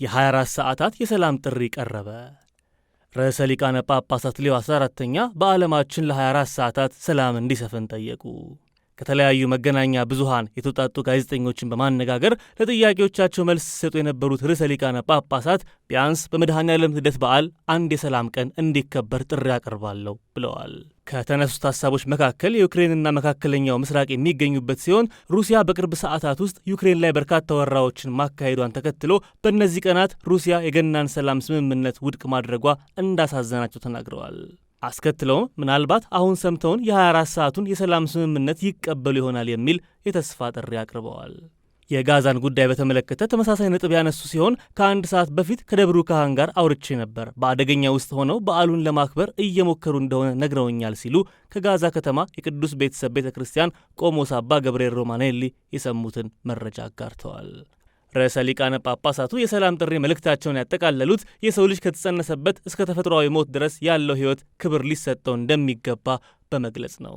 የ24 ሰዓታት የሰላም ጥሪ ቀረበ። ርዕሰ ሊቃነ ጳጳሳት ሌዮ 14ኛ በዓለማችን ለ24 ሰዓታት ሰላም እንዲሰፍን ጠየቁ። ከተለያዩ መገናኛ ብዙሃን የተውጣጡ ጋዜጠኞችን በማነጋገር ለጥያቄዎቻቸው መልስ ሲሰጡ የነበሩት ርዕሰ ሊቃነ ጳጳሳት ቢያንስ በመድኃኔዓለም ልደት በዓል አንድ የሰላም ቀን እንዲከበር ጥሪ አቀርባለሁ ብለዋል። ከተነሱት ሀሳቦች መካከል የዩክሬንና መካከለኛው ምስራቅ የሚገኙበት ሲሆን ሩሲያ በቅርብ ሰዓታት ውስጥ ዩክሬን ላይ በርካታ ወረራዎችን ማካሄዷን ተከትሎ በእነዚህ ቀናት ሩሲያ የገናን ሰላም ስምምነት ውድቅ ማድረጓ እንዳሳዘናቸው ተናግረዋል። አስከትለውም ምናልባት አሁን ሰምተውን የ24 ሰዓቱን የሰላም ስምምነት ይቀበሉ ይሆናል የሚል የተስፋ ጥሪ አቅርበዋል። የጋዛን ጉዳይ በተመለከተ ተመሳሳይ ነጥብ ያነሱ ሲሆን ከአንድ ሰዓት በፊት ከደብሩ ካህን ጋር አውርቼ ነበር፣ በአደገኛ ውስጥ ሆነው በዓሉን ለማክበር እየሞከሩ እንደሆነ ነግረውኛል ሲሉ ከጋዛ ከተማ የቅዱስ ቤተሰብ ቤተ ክርስቲያን ቆሞስ አባ ገብርኤል ሮማኔሊ የሰሙትን መረጃ አጋርተዋል። ርዕሰ ሊቃነ ጳጳሳቱ የሰላም ጥሪ መልእክታቸውን ያጠቃለሉት የሰው ልጅ ከተጸነሰበት እስከ ተፈጥሯዊ ሞት ድረስ ያለው ሕይወት ክብር ሊሰጠው እንደሚገባ በመግለጽ ነው።